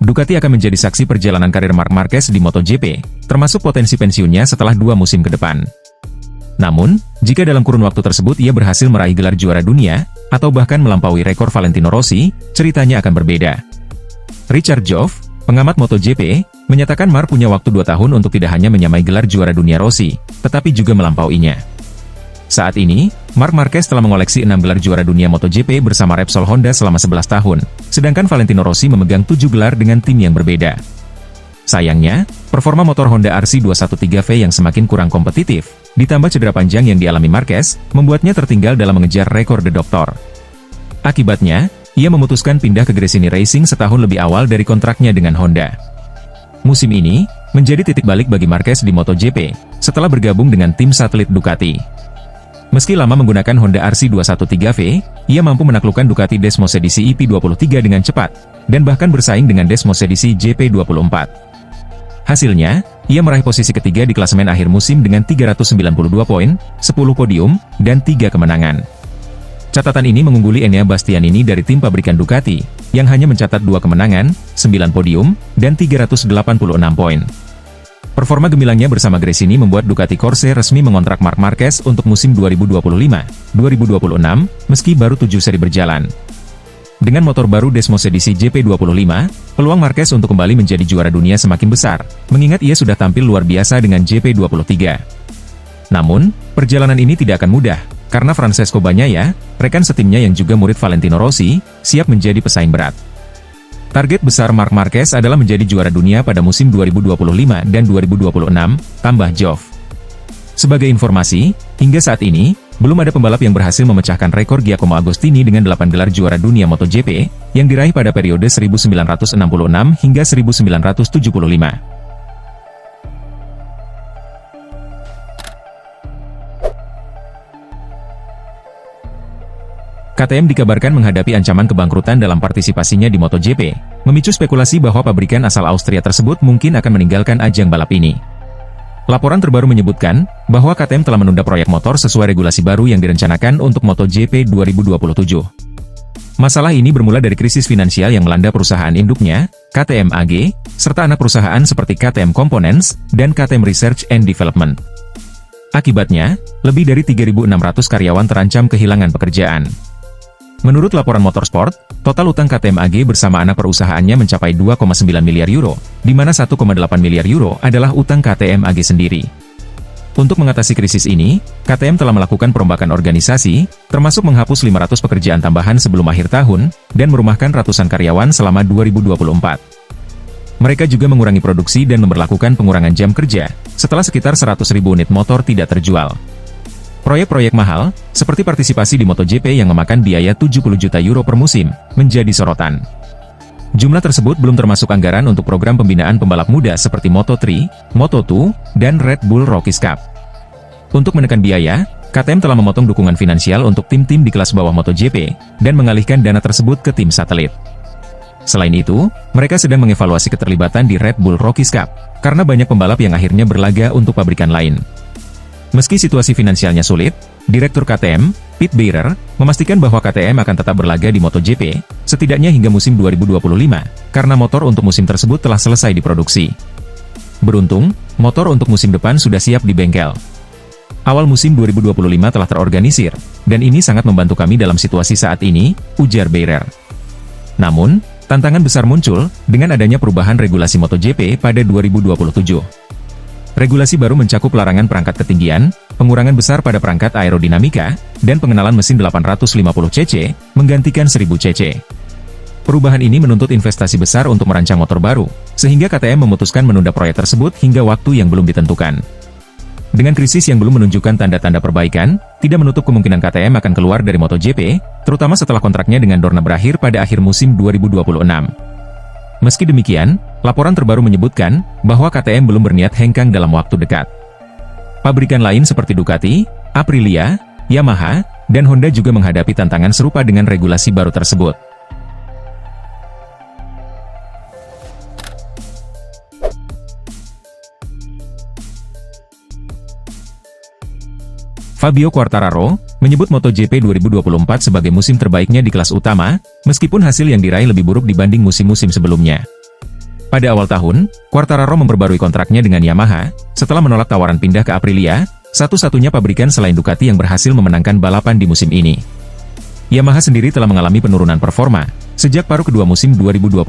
Ducati akan menjadi saksi perjalanan karir Marc Marquez di MotoGP, termasuk potensi pensiunnya setelah 2 musim ke depan. Namun, jika dalam kurun waktu tersebut ia berhasil meraih gelar juara dunia, atau bahkan melampaui rekor Valentino Rossi, ceritanya akan berbeda. Richard Joffe, pengamat MotoGP, menyatakan Marc punya waktu 2 tahun untuk tidak hanya menyamai gelar juara dunia Rossi, tetapi juga melampauinya. Saat ini, Marc Marquez telah mengoleksi 6 gelar juara dunia MotoGP bersama Repsol Honda selama 11 tahun, sedangkan Valentino Rossi memegang 7 gelar dengan tim yang berbeda. Sayangnya, performa motor Honda RC213V yang semakin kurang kompetitif, ditambah cedera panjang yang dialami Marquez, membuatnya tertinggal dalam mengejar rekor The Doctor. Akibatnya, ia memutuskan pindah ke Gresini Racing setahun lebih awal dari kontraknya dengan Honda. Musim ini, menjadi titik balik bagi Marquez di MotoGP, setelah bergabung dengan tim satelit Ducati. Meski lama menggunakan Honda RC213V, ia mampu menaklukkan Ducati Desmos edisi EP23 dengan cepat, dan bahkan bersaing dengan Desmos edisi JP24. Hasilnya, ia meraih posisi ketiga di klasemen akhir musim dengan 392 poin, 10 podium, dan 3 kemenangan. Catatan ini mengungguli Enea Bastianini dari tim pabrikan Ducati, yang hanya mencatat 2 kemenangan, 9 podium, dan 386 poin. Performa gemilangnya bersama Gresini membuat Ducati Corse resmi mengontrak Marc Marquez untuk musim 2025-2026, meski baru 7 seri berjalan. Dengan motor baru Desmos edisi JP25, peluang Marquez untuk kembali menjadi juara dunia semakin besar, mengingat ia sudah tampil luar biasa dengan JP23. Namun, perjalanan ini tidak akan mudah, karena Francesco Bagnaia, rekan setimnya yang juga murid Valentino Rossi, siap menjadi pesaing berat. Target besar Marc Marquez adalah menjadi juara dunia pada musim 2025 dan 2026, tambah Joffe. Sebagai informasi, hingga saat ini, belum ada pembalap yang berhasil memecahkan rekor Giacomo Agostini dengan 8 gelar juara dunia MotoGP, yang diraih pada periode 1966 hingga 1975. KTM dikabarkan menghadapi ancaman kebangkrutan dalam partisipasinya di MotoGP, memicu spekulasi bahwa pabrikan asal Austria tersebut mungkin akan meninggalkan ajang balap ini. Laporan terbaru menyebutkan bahwa KTM telah menunda proyek motor sesuai regulasi baru yang direncanakan untuk MotoGP 2027. Masalah ini bermula dari krisis finansial yang melanda perusahaan induknya, KTM AG, serta anak perusahaan seperti KTM Components dan KTM Research and Development. Akibatnya, lebih dari 3.600 karyawan terancam kehilangan pekerjaan. Menurut laporan Motorsport, total utang KTM AG bersama anak perusahaannya mencapai 2,9 miliar euro, di mana 1,8 miliar euro adalah utang KTM AG sendiri. Untuk mengatasi krisis ini, KTM telah melakukan perombakan organisasi, termasuk menghapus 500 pekerjaan tambahan sebelum akhir tahun, dan merumahkan ratusan karyawan selama 2024. Mereka juga mengurangi produksi dan memberlakukan pengurangan jam kerja, setelah sekitar 100.000 unit motor tidak terjual. Proyek-proyek mahal, seperti partisipasi di MotoGP yang memakan biaya 70 juta euro per musim, menjadi sorotan. Jumlah tersebut belum termasuk anggaran untuk program pembinaan pembalap muda seperti Moto3, Moto2, dan Red Bull Rockies Cup. Untuk menekan biaya, KTM telah memotong dukungan finansial untuk tim-tim di kelas bawah MotoGP, dan mengalihkan dana tersebut ke tim satelit. Selain itu, mereka sedang mengevaluasi keterlibatan di Red Bull Rockies Cup, karena banyak pembalap yang akhirnya berlaga untuk pabrikan lain. Meski situasi finansialnya sulit, Direktur KTM, Pete Beirer, memastikan bahwa KTM akan tetap berlaga di MotoGP, setidaknya hingga musim 2025, karena motor untuk musim tersebut telah selesai diproduksi. Beruntung, motor untuk musim depan sudah siap di bengkel. Awal musim 2025 telah terorganisir, dan ini sangat membantu kami dalam situasi saat ini, ujar Beirer. Namun, tantangan besar muncul dengan adanya perubahan regulasi MotoGP pada 2027. Regulasi baru mencakup larangan perangkat ketinggian, pengurangan besar pada perangkat aerodinamika, dan pengenalan mesin 850 cc, menggantikan 1000 cc. Perubahan ini menuntut investasi besar untuk merancang motor baru, sehingga KTM memutuskan menunda proyek tersebut hingga waktu yang belum ditentukan. Dengan krisis yang belum menunjukkan tanda-tanda perbaikan, tidak menutup kemungkinan KTM akan keluar dari MotoGP, terutama setelah kontraknya dengan Dorna berakhir pada akhir musim 2026. Meski demikian, laporan terbaru menyebutkan bahwa KTM belum berniat hengkang dalam waktu dekat. Pabrikan lain seperti Ducati, Aprilia, Yamaha, dan Honda juga menghadapi tantangan serupa dengan regulasi baru tersebut. Fabio Quartararo menyebut MotoGP 2024 sebagai musim terbaiknya di kelas utama, meskipun hasil yang diraih lebih buruk dibanding musim-musim sebelumnya. Pada awal tahun, Quartararo memperbarui kontraknya dengan Yamaha, setelah menolak tawaran pindah ke Aprilia, satu-satunya pabrikan selain Ducati yang berhasil memenangkan balapan di musim ini. Yamaha sendiri telah mengalami penurunan performa sejak paruh kedua musim 2022.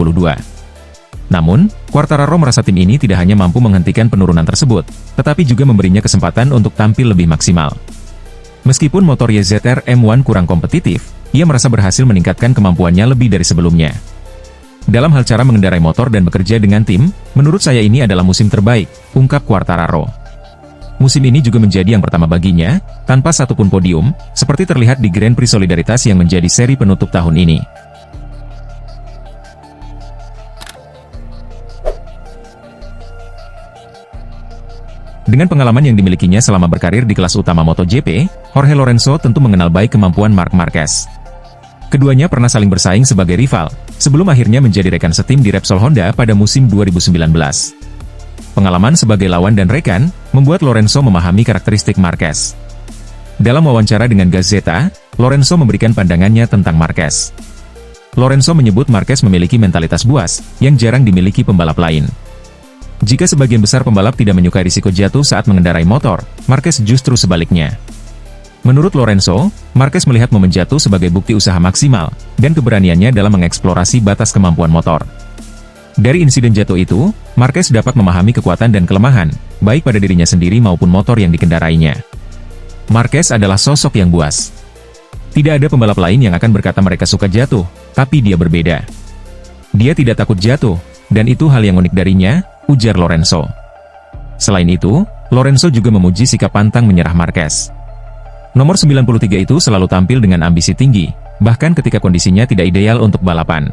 Namun, Quartararo merasa tim ini tidak hanya mampu menghentikan penurunan tersebut, tetapi juga memberinya kesempatan untuk tampil lebih maksimal. Meskipun motor YZR M1 kurang kompetitif, ia merasa berhasil meningkatkan kemampuannya lebih dari sebelumnya. Dalam hal cara mengendarai motor dan bekerja dengan tim, menurut saya ini adalah musim terbaik, ungkap Quartararo. Musim ini juga menjadi yang pertama baginya, tanpa satupun podium, seperti terlihat di Grand Prix Solidaritas yang menjadi seri penutup tahun ini. Dengan pengalaman yang dimilikinya selama berkarir di kelas utama MotoGP, Jorge Lorenzo tentu mengenal baik kemampuan Marc Marquez. Keduanya pernah saling bersaing sebagai rival, sebelum akhirnya menjadi rekan setim di Repsol Honda pada musim 2019. Pengalaman sebagai lawan dan rekan, membuat Lorenzo memahami karakteristik Marquez. Dalam wawancara dengan Gazzetta, Lorenzo memberikan pandangannya tentang Marquez. Lorenzo menyebut Marquez memiliki mentalitas buas, yang jarang dimiliki pembalap lain. Jika sebagian besar pembalap tidak menyukai risiko jatuh saat mengendarai motor, Marquez justru sebaliknya. Menurut Lorenzo, Marquez melihat momen jatuh sebagai bukti usaha maksimal, dan keberaniannya dalam mengeksplorasi batas kemampuan motor. Dari insiden jatuh itu, Marquez dapat memahami kekuatan dan kelemahan, baik pada dirinya sendiri maupun motor yang dikendarainya. Marquez adalah sosok yang buas. Tidak ada pembalap lain yang akan berkata mereka suka jatuh, tapi dia berbeda. Dia tidak takut jatuh, dan itu hal yang unik darinya, ujar Lorenzo. Selain itu, Lorenzo juga memuji sikap pantang menyerah Marquez. Nomor 93 itu selalu tampil dengan ambisi tinggi, bahkan ketika kondisinya tidak ideal untuk balapan.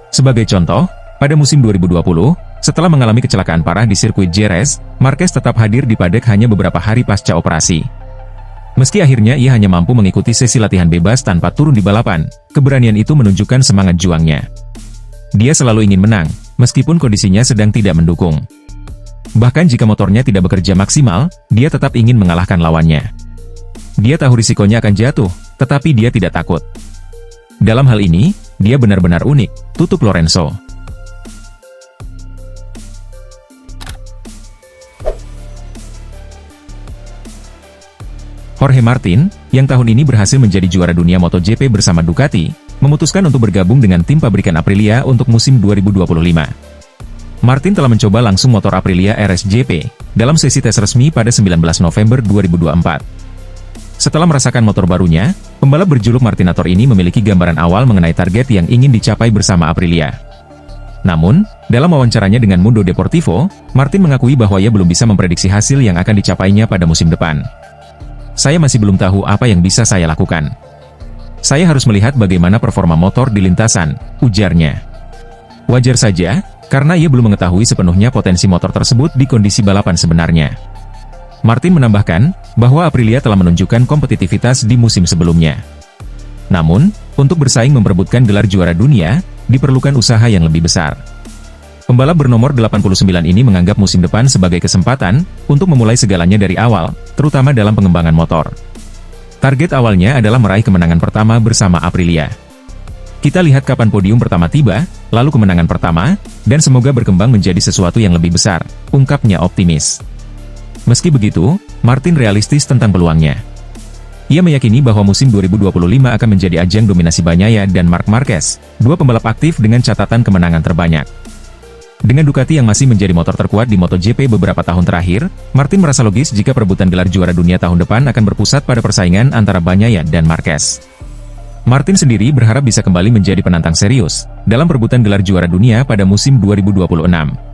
Sebagai contoh, pada musim 2020, setelah mengalami kecelakaan parah di sirkuit Jerez, Marquez tetap hadir di paddock hanya beberapa hari pasca operasi. Meski akhirnya ia hanya mampu mengikuti sesi latihan bebas tanpa turun di balapan, keberanian itu menunjukkan semangat juangnya. Dia selalu ingin menang, meskipun kondisinya sedang tidak mendukung. Bahkan jika motornya tidak bekerja maksimal, dia tetap ingin mengalahkan lawannya. Dia tahu risikonya akan jatuh, tetapi dia tidak takut. Dalam hal ini, dia benar-benar unik, tutup Lorenzo. Jorge Martin, yang tahun ini berhasil menjadi juara dunia MotoGP bersama Ducati, memutuskan untuk bergabung dengan tim pabrikan Aprilia untuk musim 2025. Martin telah mencoba langsung motor Aprilia RSGP, dalam sesi tes resmi pada 19 November 2024. Setelah merasakan motor barunya, pembalap berjuluk Martinator ini memiliki gambaran awal mengenai target yang ingin dicapai bersama Aprilia. Namun, dalam wawancaranya dengan Mundo Deportivo, Martin mengakui bahwa ia belum bisa memprediksi hasil yang akan dicapainya pada musim depan. Saya masih belum tahu apa yang bisa saya lakukan. Saya harus melihat bagaimana performa motor di lintasan, ujarnya. Wajar saja, karena ia belum mengetahui sepenuhnya potensi motor tersebut di kondisi balapan sebenarnya. Martin menambahkan, bahwa Aprilia telah menunjukkan kompetitivitas di musim sebelumnya. Namun, untuk bersaing memperebutkan gelar juara dunia, diperlukan usaha yang lebih besar. Pembalap bernomor 89 ini menganggap musim depan sebagai kesempatan untuk memulai segalanya dari awal, terutama dalam pengembangan motor. Target awalnya adalah meraih kemenangan pertama bersama Aprilia. Kita lihat kapan podium pertama tiba, lalu kemenangan pertama, dan semoga berkembang menjadi sesuatu yang lebih besar, ungkapnya optimis. Meski begitu, Martin realistis tentang peluangnya. Ia meyakini bahwa musim 2025 akan menjadi ajang dominasi Bagnaia dan Marc Marquez, dua pembalap aktif dengan catatan kemenangan terbanyak. Dengan Ducati yang masih menjadi motor terkuat di MotoGP beberapa tahun terakhir, Martin merasa logis jika perebutan gelar juara dunia tahun depan akan berpusat pada persaingan antara Bagnaia dan Marquez. Martin sendiri berharap bisa kembali menjadi penantang serius dalam perebutan gelar juara dunia pada musim 2026.